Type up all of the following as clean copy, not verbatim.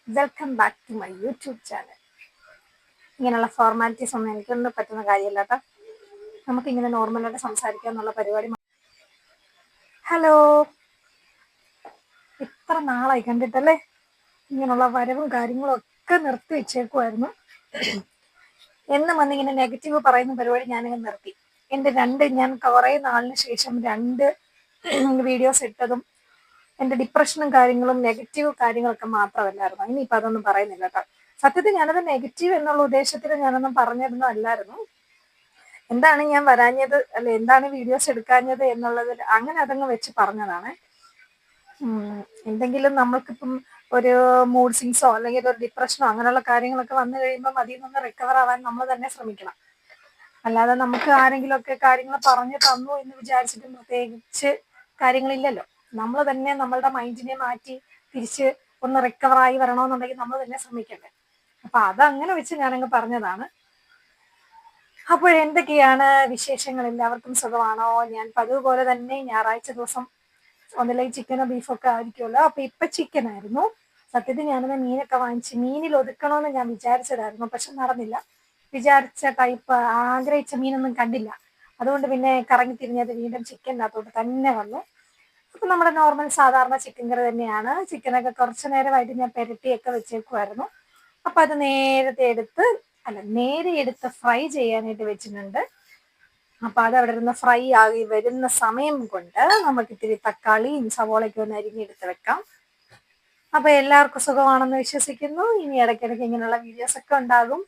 Welcome back to my YouTube channel. ഇങ്ങനെയുള്ള formalities ഒന്നും എനിക്കൊന്നും പറ്റുന്ന കാര്യമല്ല കേട്ടോ. നമുക്കിങ്ങനെ നോർമലായിട്ട് സംസാരിക്കുക എന്നുള്ള പരിപാടി. ഹലോ, ഇത്ര നാളായി കണ്ടിട്ടല്ലേ. ഇങ്ങനെയുള്ള വരവും കാര്യങ്ങളും ഒക്കെ നിർത്തി വെച്ചേക്കുമായിരുന്നു. എന്നും വന്നിങ്ങനെ നെഗറ്റീവ് പറയുന്ന പരിപാടി ഞാനിങ്ങനെ നിർത്തി. ഞാൻ കുറേ നാളിന് ശേഷം 2 വീഡിയോസ് ഇട്ടതും എൻ്റെ ഡിപ്രഷനും കാര്യങ്ങളും നെഗറ്റീവ് കാര്യങ്ങളൊക്കെ മാത്രമല്ലായിരുന്നു. ഇനിയിപ്പോൾ അതൊന്നും പറയുന്നില്ല കേട്ടോ. സത്യത്തിൽ ഞാനത് നെഗറ്റീവ് എന്നുള്ള ഉദ്ദേശത്തിൽ ഞാനൊന്നും പറഞ്ഞിരുന്നതല്ലായിരുന്നു. എന്താണ് ഞാൻ വരാഞ്ഞത്, അല്ലെ എന്താണ് വീഡിയോസ് എടുക്കാഞ്ഞത് എന്നുള്ളതിൽ അങ്ങനെ അതങ്ങ് വെച്ച് പറഞ്ഞതാണ്. എന്തെങ്കിലും നമ്മൾക്കിപ്പം ഒരു മൂഡ് സ്വിങ്സോ അല്ലെങ്കിൽ ഒരു ഡിപ്രഷനോ അങ്ങനെയുള്ള കാര്യങ്ങളൊക്കെ വന്നു കഴിയുമ്പോൾ അതിൽ നിന്ന് റിക്കവർ ആവാൻ നമ്മൾ തന്നെ ശ്രമിക്കണം. അല്ലാതെ നമുക്ക് ആരെങ്കിലുമൊക്കെ കാര്യങ്ങൾ പറഞ്ഞു തന്നു എന്ന് വിചാരിച്ചിട്ട് പ്രത്യേകിച്ച് കാര്യങ്ങളില്ലല്ലോ. നമ്മൾ തന്നെ നമ്മളുടെ മൈൻഡിനെ മാറ്റി തിരിച്ച് ഒന്ന് റിക്കവറായി വരണമെന്നുണ്ടെങ്കിൽ നമ്മൾ തന്നെ ശ്രമിക്കണ്ടേ. അപ്പൊ അതങ്ങനെ വെച്ച് ഞാനങ്ങ് പറഞ്ഞതാണ്. അപ്പോൾ എന്തൊക്കെയാണ് വിശേഷങ്ങൾ? എല്ലാവർക്കും സുഖമാണോ? ഞാൻ പതിവ് പോലെ തന്നെ ഞായറാഴ്ച ദിവസം ഒന്നില്ലെങ്കിൽ ചിക്കനോ ബീഫൊക്കെ ആയിരിക്കുമല്ലോ. അപ്പൊ ഇപ്പൊ ചിക്കൻ ആയിരുന്നു. സത്യത്തിൽ ഞാനത് മീനൊക്കെ വാങ്ങിച്ച് മീനിൽ ഒതുക്കണമെന്ന് ഞാൻ വിചാരിച്ചതായിരുന്നു, പക്ഷെ നടന്നില്ല. വിചാരിച്ച ടൈപ്പ് ആഗ്രഹിച്ച മീനൊന്നും കണ്ടില്ല. അതുകൊണ്ട് പിന്നെ കറങ്ങി തിരിഞ്ഞത് വീണ്ടും ചിക്കനകത്തോട്ട് തന്നെ വന്നു. അപ്പൊ നമ്മുടെ നോർമൽ സാധാരണ ചിക്കൻ കറി തന്നെയാണ്. ചിക്കനൊക്കെ കുറച്ചു നേരമായിട്ട് ഞാൻ പെരട്ടിയൊക്കെ വെച്ചേക്കുമായിരുന്നു. അപ്പൊ അത് നേരെ എടുത്ത് ഫ്രൈ ചെയ്യാനായിട്ട് വെച്ചിട്ടുണ്ട്. അപ്പൊ അത് അവിടെ ഇരുന്ന് ഫ്രൈ ആയി വരുന്ന സമയം കൊണ്ട് നമുക്ക് ഇത്തിരി തക്കാളിയും സവോളയൊക്കെ ഒന്ന് അരിഞ്ഞെടുത്ത് വെക്കാം. അപ്പൊ എല്ലാവർക്കും സുഖമാണെന്ന് വിശ്വസിക്കുന്നു. ഇനി ഇടയ്ക്കിടയ്ക്ക് ഇങ്ങനെയുള്ള വീഡിയോസ് ഒക്കെ ഉണ്ടാകും.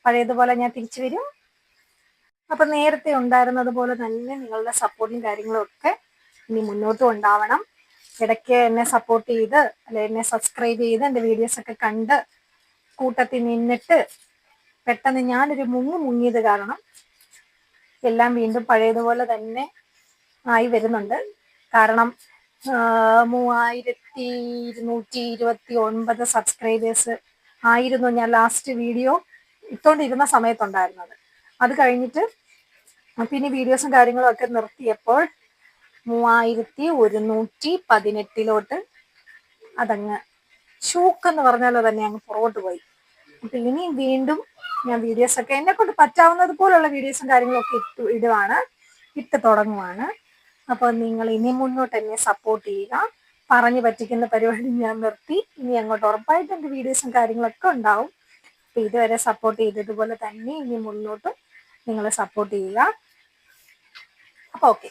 പഴയതുപോലെ ഞാൻ തിരിച്ചു വരും. അപ്പൊ നേരത്തെ ഉണ്ടായിരുന്നത് പോലെ തന്നെ നിങ്ങളുടെ സപ്പോർട്ടും കാര്യങ്ങളും ഒക്കെ ഇനി മുന്നോട്ടും ഉണ്ടാവണം. ഇടയ്ക്ക് എന്നെ സപ്പോർട്ട് ചെയ്ത് എന്നെ സബ്സ്ക്രൈബ് ചെയ്ത് എൻ്റെ വീഡിയോസ് ഒക്കെ കണ്ട് കൂട്ടത്തിൽ നിന്നിട്ട് പെട്ടെന്ന് ഞാനൊരു മുങ്ങിയത് കാരണം എല്ലാം വീണ്ടും പഴയതുപോലെ തന്നെ ആയി വരുന്നുണ്ട്. കാരണം 3229 സബ്സ്ക്രൈബേഴ്സ് ആയിരുന്നു ഞാൻ ലാസ്റ്റ് വീഡിയോ ഇട്ടുകൊണ്ടിരുന്ന സമയത്തുണ്ടായിരുന്നത്. അത് കഴിഞ്ഞിട്ട് പിന്നെ വീഡിയോസും കാര്യങ്ങളും ഒക്കെ നിർത്തിയപ്പോൾ 3118 അതങ്ങ് ഷൂക്കെന്ന് പറഞ്ഞാലോ തന്നെ അങ്ങ് പുറകോട്ട് പോയി. അപ്പൊ ഇനി വീണ്ടും ഞാൻ വീഡിയോസ് ഒക്കെ എന്നെ കൊണ്ട് പറ്റാവുന്നത് പോലുള്ള വീഡിയോസും കാര്യങ്ങളും ഒക്കെ ഇട്ട് തുടങ്ങുവാണ്. അപ്പൊ നിങ്ങൾ ഇനി മുന്നോട്ട് എന്നെ സപ്പോർട്ട് ചെയ്യുക. പറഞ്ഞു പറ്റിക്കുന്ന പരിപാടി ഞാൻ നിർത്തി. ഇനി അങ്ങോട്ട് ഉറപ്പായിട്ട് എൻ്റെ വീഡിയോസും കാര്യങ്ങളൊക്കെ ഉണ്ടാവും. അപ്പൊ ഇതുവരെ സപ്പോർട്ട് ചെയ്തതുപോലെ തന്നെ ഇനി മുന്നോട്ട് നിങ്ങൾ സപ്പോർട്ട് ചെയ്യുക. അപ്പൊ ഓക്കെ.